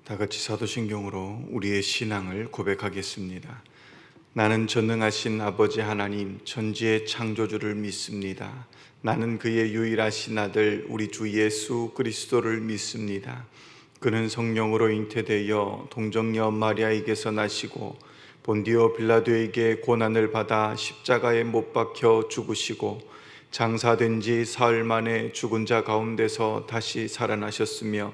다 같이 사도신경으로 우리의 신앙을 고백하겠습니다. 나는 전능하신 아버지 하나님 천지의 창조주를 믿습니다. 나는 그의 유일하신 아들 우리 주 예수 그리스도를 믿습니다. 그는 성령으로 잉태되어 동정녀 마리아에게서 나시고 본디오 빌라도에게 고난을 받아 십자가에 못 박혀 죽으시고 장사된 지 사흘 만에 죽은 자 가운데서 다시 살아나셨으며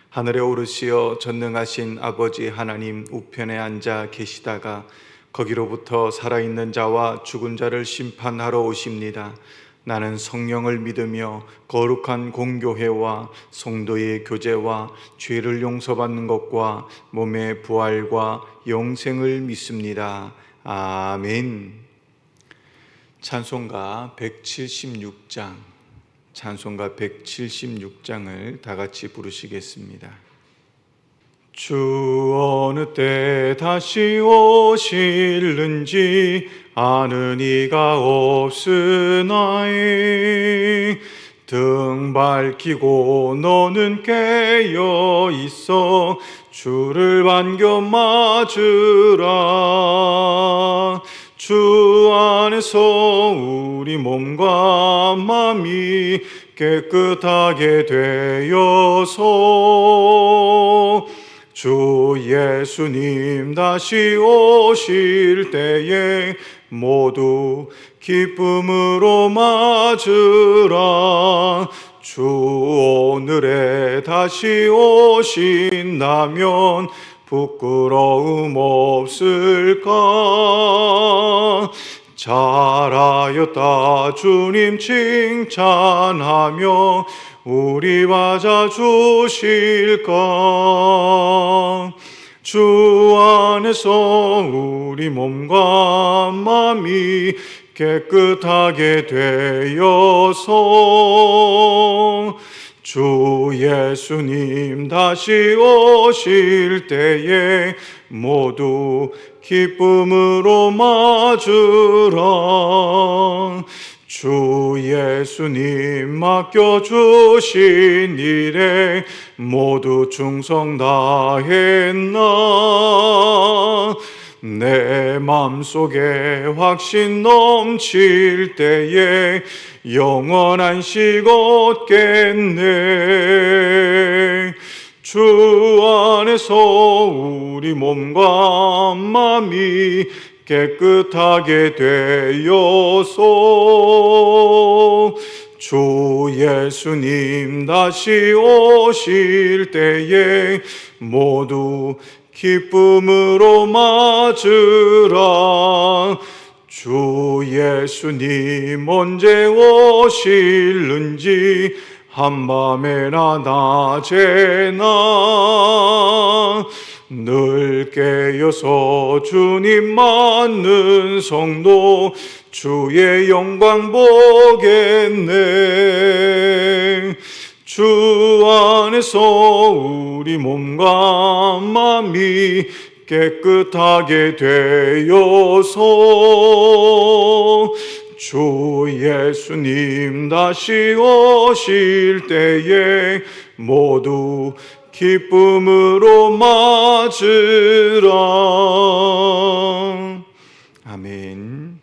하늘에 오르시어 전능하신 아버지 하나님 우편에 앉아 계시다가 거기로부터 살아있는 자와 죽은 자를 심판하러 오십니다. 나는 성령을 믿으며 거룩한 공교회와 성도의 교제와 죄를 용서받는 것과 몸의 부활과 영생을 믿습니다. 아멘. 찬송가 176장 찬송가 176장을 다 같이 부르시겠습니다. 주 어느 때 다시 오실는지 아는 이가 없으나이. 등 밝히고 너는 깨어 있어 주를 반겨 맞으라. 주 안에서 우리 몸과 마음이 깨끗하게 되어서 주 예수님 다시 오실 때에 모두 기쁨으로 맞으라. 주 오늘에 다시 오신다면 부끄러움 없을까? 잘하였다 주님 칭찬하며 우리 맞아 주실까? 주 안에서 우리 몸과 마음이 깨끗하게 되어서 주 예수님 다시 오실 때에 모두 기쁨으로 맞으라. 주 예수님 맡겨주신 일에 모두 충성 다했나? 내 맘속에 확신 넘칠 때에 영원한 식 얻겠네. 주 안에서 우리 몸과 마음이 깨끗하게 되어서 주 예수님 다시 오실 때에 모두 기쁨으로 맞으라. 주 예수님 언제 오실는지 한밤에나 낮에나 늘 깨어서 주님 맞는 성도 주의 영광 보겠네. 주 안에서 우리 몸과 마음이 깨끗하게 되어서 주 예수님 다시 오실 때에 모두 기쁨으로 맞으라. 아멘.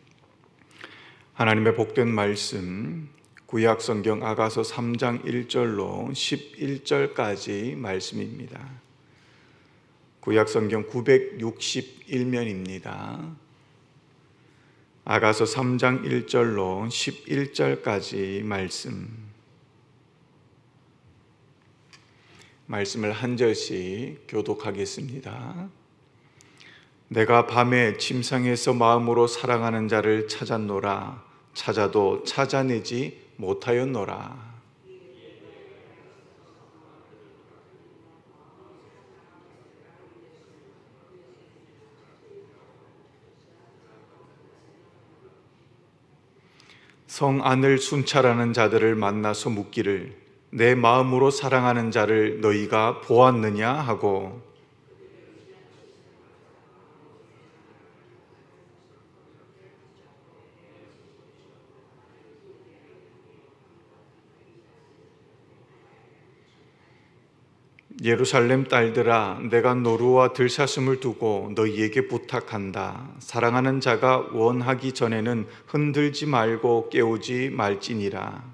하나님의 복된 말씀 구약 성경 아가서 3장 1절로 11절까지 말씀입니다. 구약 성경 961면입니다. 아가서 3장 1절로 11절까지 말씀을 한 절씩 교독하겠습니다. 내가 밤에 침상에서 마음으로 사랑하는 자를 찾았노라. 찾아도 찾아내지 못하였노라. 성 안을 순찰하는 자들을 만나서 묻기를 내 마음으로 사랑하는 자를 너희가 보았느냐 하고 예루살렘 딸들아, 내가 노루와 들사슴을 두고 너희에게 부탁한다. 사랑하는 자가 원하기 전에는 흔들지 말고 깨우지 말지니라.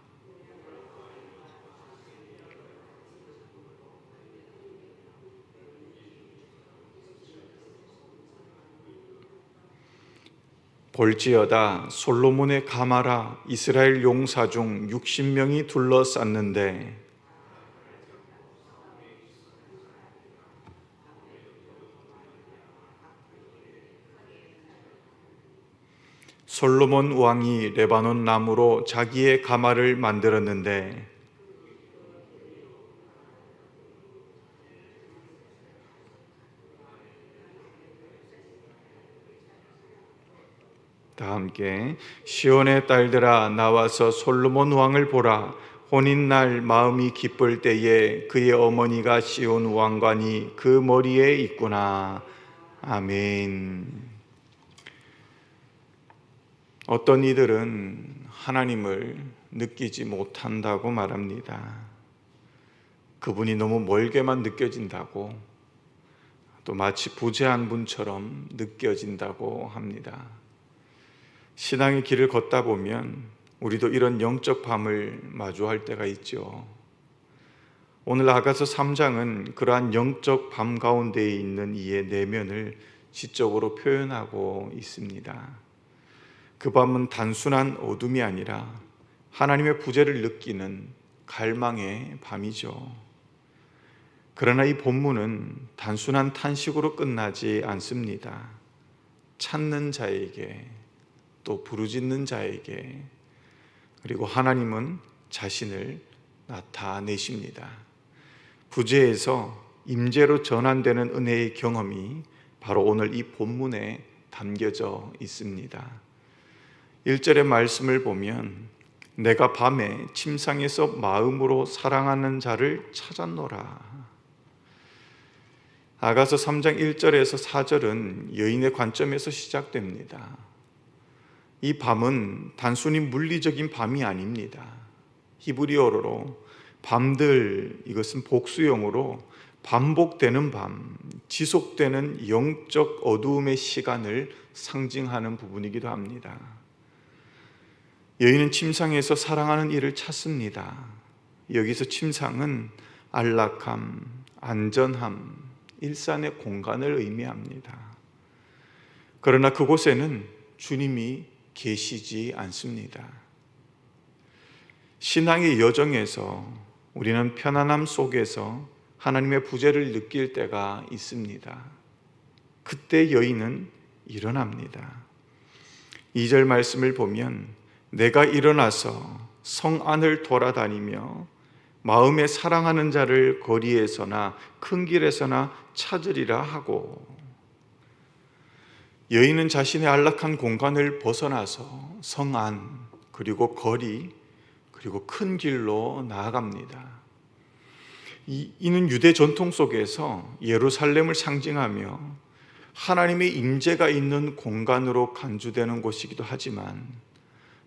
볼지어다, 솔로몬의 가마라 이스라엘 용사 중 60명이 둘러쌌는데 솔로몬 왕이 레바논 나무로 자기의 가마를 만들었는데 다 함께 시온의 딸들아 나와서 솔로몬 왕을 보라. 혼인날 마음이 기쁠 때에 그의 어머니가 시온 왕관이 그 머리에 있구나. 아멘. 어떤 이들은 하나님을 느끼지 못한다고 말합니다. 그분이 너무 멀게만 느껴진다고, 또 마치 부재한 분처럼 느껴진다고 합니다. 신앙의 길을 걷다 보면 우리도 이런 영적 밤을 마주할 때가 있죠. 오늘 아가서 3장은 그러한 영적 밤 가운데에 있는 이의 내면을 지적으로 표현하고 있습니다. 그 밤은 단순한 어둠이 아니라 하나님의 부재를 느끼는 갈망의 밤이죠. 그러나 이 본문은 단순한 탄식으로 끝나지 않습니다. 찾는 자에게, 또 부르짖는 자에게, 그리고 하나님은 자신을 나타내십니다. 부재에서 임재로 전환되는 은혜의 경험이 바로 오늘 이 본문에 담겨져 있습니다. 1절의 말씀을 보면 내가 밤에 침상에서 마음으로 사랑하는 자를 찾았노라. 아가서 3장 1절에서 4절은 여인의 관점에서 시작됩니다. 이 밤은 단순히 물리적인 밤이 아닙니다. 히브리어로 밤들, 이것은 복수형으로 반복되는 밤, 지속되는 영적 어두움의 시간을 상징하는 부분이기도 합니다. 여인은 침상에서 사랑하는 이를 찾습니다. 여기서 침상은 안락함, 안전함, 일산의 공간을 의미합니다. 그러나 그곳에는 주님이 계시지 않습니다. 신앙의 여정에서 우리는 편안함 속에서 하나님의 부재를 느낄 때가 있습니다. 그때 여인은 일어납니다. 2절 말씀을 보면 내가 일어나서 성 안을 돌아다니며 마음에 사랑하는 자를 거리에서나 큰 길에서나 찾으리라 하고, 여인은 자신의 안락한 공간을 벗어나서 성 안, 그리고 거리, 그리고 큰 길로 나아갑니다. 이는 유대 전통 속에서 예루살렘을 상징하며 하나님의 임재가 있는 공간으로 간주되는 곳이기도 하지만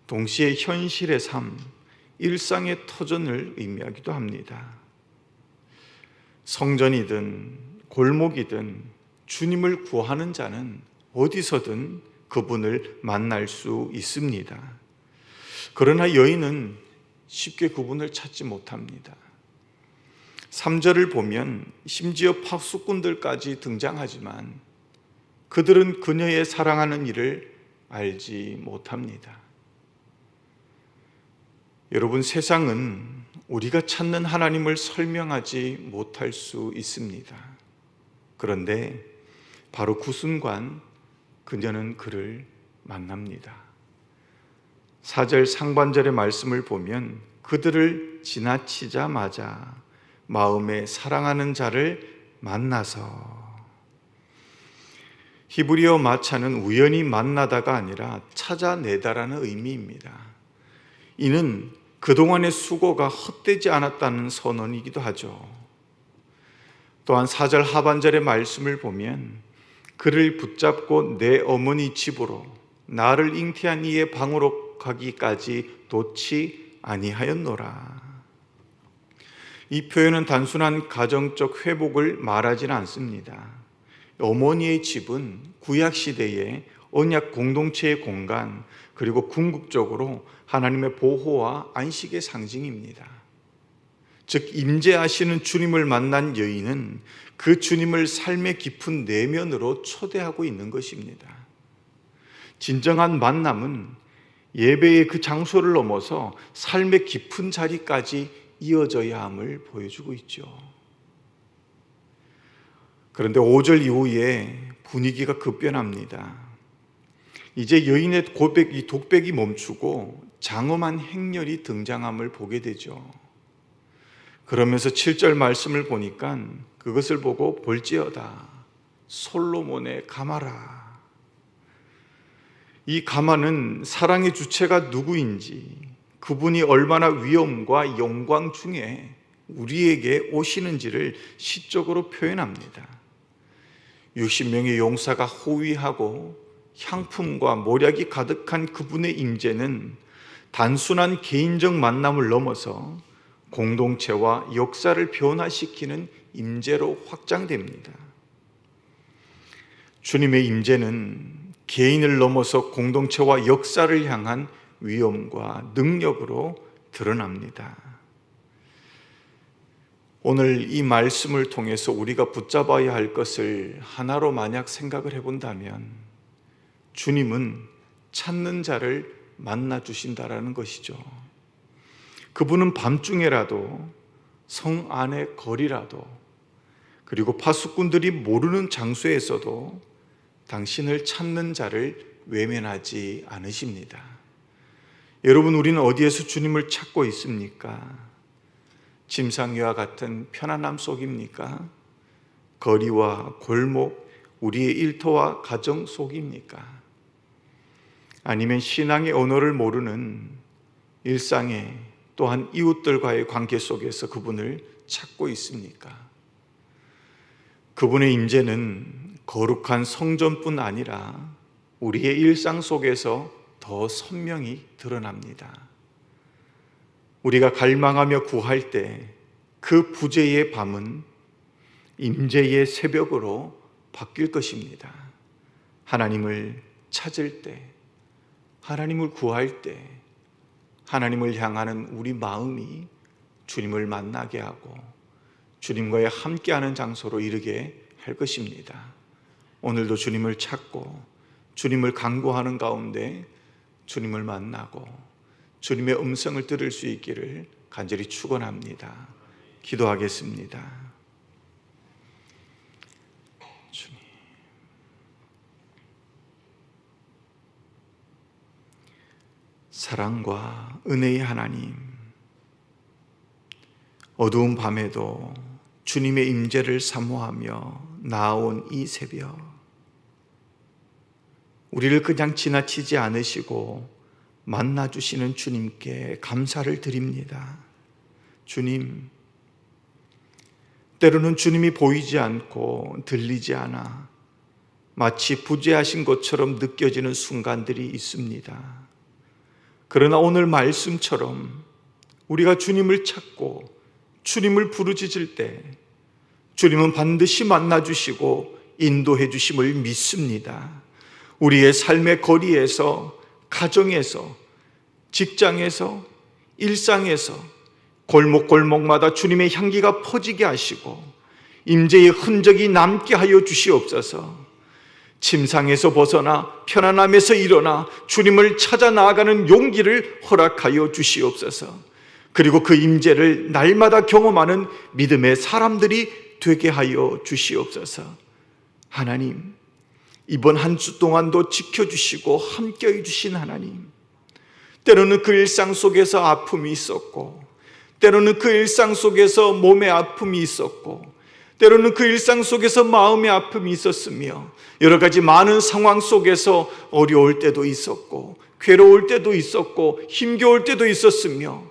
동시에 현실의 삶, 일상의 터전을 의미하기도 합니다. 성전이든 골목이든 주님을 구하는 자는 어디서든 그분을 만날 수 있습니다. 그러나 여인은 쉽게 그분을 찾지 못합니다. 3절을 보면 심지어 파수꾼들까지 등장하지만 그들은 그녀의 사랑하는 이를 알지 못합니다. 여러분, 세상은 우리가 찾는 하나님을 설명하지 못할 수 있습니다. 그런데 바로 그 순간 그녀는 그를 만납니다. 4절 상반절의 말씀을 보면 그들을 지나치자마자 마음에 사랑하는 자를 만나서, 히브리어 마차는 우연히 만나다가 아니라 찾아내다라는 의미입니다. 이는 그동안의 수고가 헛되지 않았다는 선언이기도 하죠. 또한 4절 하반절의 말씀을 보면 그를 붙잡고 내 어머니 집으로 나를 잉태한 이의 방으로 가기까지 놓지 아니하였노라. 이 표현은 단순한 가정적 회복을 말하지는 않습니다. 어머니의 집은 구약시대의 언약 공동체의 공간, 그리고 궁극적으로 하나님의 보호와 안식의 상징입니다. 즉, 임재하시는 주님을 만난 여인은 그 주님을 삶의 깊은 내면으로 초대하고 있는 것입니다. 진정한 만남은 예배의 그 장소를 넘어서 삶의 깊은 자리까지 이어져야 함을 보여주고 있죠. 그런데 5절 이후에 분위기가 급변합니다. 이제 여인의 이 독백이 멈추고 장엄한 행렬이 등장함을 보게 되죠. 그러면서 7절 말씀을 보니까 그것을 보고 볼지어다 솔로몬의 가마라. 이 가마는 사랑의 주체가 누구인지, 그분이 얼마나 위엄과 영광 중에 우리에게 오시는지를 시적으로 표현합니다. 60명의 용사가 호위하고 향품과 몰약이 가득한 그분의 임재는 단순한 개인적 만남을 넘어서 공동체와 역사를 변화시키는 임재로 확장됩니다. 주님의 임재는 개인을 넘어서 공동체와 역사를 향한 위엄과 능력으로 드러납니다. 오늘 이 말씀을 통해서 우리가 붙잡아야 할 것을 하나로 만약 생각을 해본다면 주님은 찾는 자를 만나 주신다라는 것이죠. 그분은 밤중에라도, 성 안의 거리라도, 그리고 파수꾼들이 모르는 장소에서도 당신을 찾는 자를 외면하지 않으십니다. 여러분, 우리는 어디에서 주님을 찾고 있습니까? 침상위와 같은 편안함 속입니까? 거리와 골목, 우리의 일터와 가정 속입니까? 아니면 신앙의 언어를 모르는 일상의, 또한 이웃들과의 관계 속에서 그분을 찾고 있습니까? 그분의 임재는 거룩한 성전뿐 아니라 우리의 일상 속에서 더 선명히 드러납니다. 우리가 갈망하며 구할 때 그 부재의 밤은 임재의 새벽으로 바뀔 것입니다. 하나님을 찾을 때, 하나님을 구할 때, 하나님을 향하는 우리 마음이 주님을 만나게 하고 주님과의 함께하는 장소로 이르게 할 것입니다. 오늘도 주님을 찾고 주님을 간구하는 가운데 주님을 만나고 주님의 음성을 들을 수 있기를 간절히 축원합니다. 기도하겠습니다. 주님, 사랑과 은혜의 하나님, 어두운 밤에도 주님의 임재를 사모하며 나아온 이 새벽, 우리를 그냥 지나치지 않으시고 만나주시는 주님께 감사를 드립니다. 주님, 때로는 주님이 보이지 않고 들리지 않아 마치 부재하신 것처럼 느껴지는 순간들이 있습니다. 그러나 오늘 말씀처럼 우리가 주님을 찾고 주님을 부르짖을 때 주님은 반드시 만나주시고 인도해 주심을 믿습니다. 우리의 삶의 거리에서, 가정에서, 직장에서, 일상에서, 골목골목마다 주님의 향기가 퍼지게 하시고 임재의 흔적이 남게 하여 주시옵소서. 침상에서 벗어나 편안함에서 일어나 주님을 찾아 나아가는 용기를 허락하여 주시옵소서. 그리고 그 임재를 날마다 경험하는 믿음의 사람들이 되게 하여 주시옵소서. 하나님, 이번 한 주 동안도 지켜주시고 함께해 주신 하나님, 때로는 그 일상 속에서 아픔이 있었고, 때로는 그 일상 속에서 몸의 아픔이 있었고, 때로는 그 일상 속에서 마음의 아픔이 있었으며, 여러 가지 많은 상황 속에서 어려울 때도 있었고, 괴로울 때도 있었고, 힘겨울 때도 있었으며,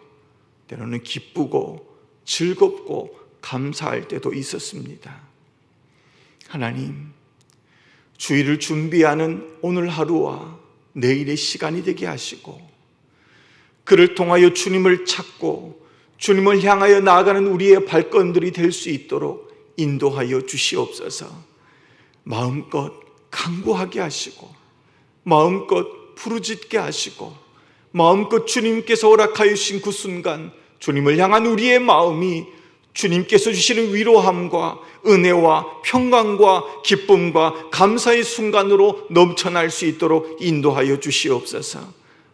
때로는 기쁘고 즐겁고 감사할 때도 있었습니다. 하나님, 주일을 준비하는 오늘 하루와 내일의 시간이 되게 하시고, 그를 통하여 주님을 찾고 주님을 향하여 나아가는 우리의 발걸음들이 될 수 있도록 인도하여 주시옵소서. 마음껏 간구하게 하시고, 마음껏 부르짖게 하시고, 마음껏 주님께서 허락하여 주신 그 순간 주님을 향한 우리의 마음이 주님께서 주시는 위로함과 은혜와 평강과 기쁨과 감사의 순간으로 넘쳐날 수 있도록 인도하여 주시옵소서.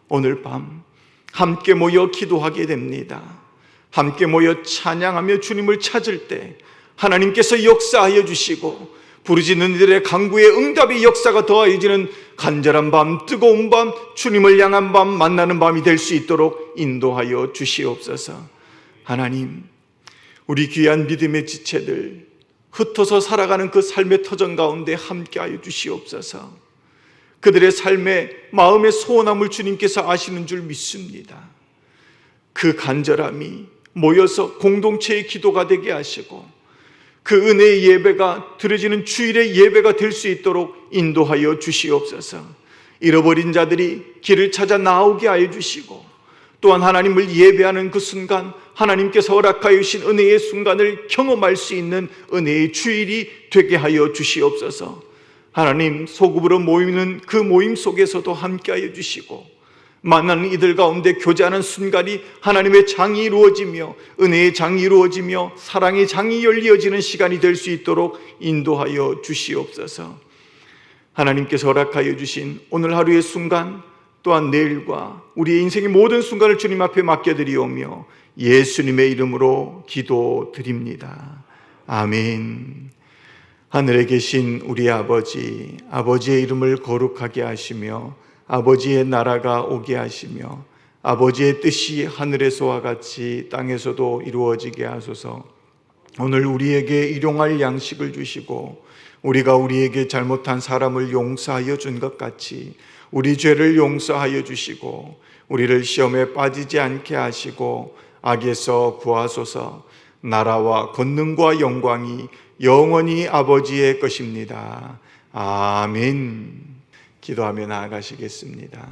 오늘 밤 함께 모여 기도하게 됩니다. 함께 모여 찬양하며 주님을 찾을 때 하나님께서 역사하여 주시고, 부르짖는 이들의 간구에 응답의 역사가 더하여지는 간절한 밤, 뜨거운 밤, 주님을 향한 밤, 만나는 밤이 될 수 있도록 인도하여 주시옵소서. 하나님, 우리 귀한 믿음의 지체들, 흩어서 살아가는 그 삶의 터전 가운데 함께하여 주시옵소서. 그들의 삶에 마음의 소원함을 주님께서 아시는 줄 믿습니다. 그 간절함이 모여서 공동체의 기도가 되게 하시고, 그 은혜의 예배가 드려지는 주일의 예배가 될 수 있도록 인도하여 주시옵소서. 잃어버린 자들이 길을 찾아 나오게 하여 주시고, 또한 하나님을 예배하는 그 순간 하나님께서 허락하여 주신 은혜의 순간을 경험할 수 있는 은혜의 주일이 되게 하여 주시옵소서. 하나님, 소급으로 모이는 그 모임 속에서도 함께하여 주시고, 만나는 이들 가운데 교제하는 순간이 하나님의 장이 이루어지며 은혜의 장이 이루어지며 사랑의 장이 열리어지는 시간이 될 수 있도록 인도하여 주시옵소서. 하나님께서 허락하여 주신 오늘 하루의 순간, 또한 내일과 우리의 인생의 모든 순간을 주님 앞에 맡겨드리오며 예수님의 이름으로 기도드립니다. 아멘. 하늘에 계신 우리 아버지, 아버지의 이름을 거룩하게 하시며 아버지의 나라가 오게 하시며 아버지의 뜻이 하늘에서와 같이 땅에서도 이루어지게 하소서. 오늘 우리에게 일용할 양식을 주시고, 우리가 우리에게 잘못한 사람을 용서하여 준 것 같이 우리 죄를 용서하여 주시고, 우리를 시험에 빠지지 않게 하시고 악에서 구하소서. 나라와 권능과 영광이 영원히 아버지의 것입니다. 아멘. 기도하며 나아가시겠습니다.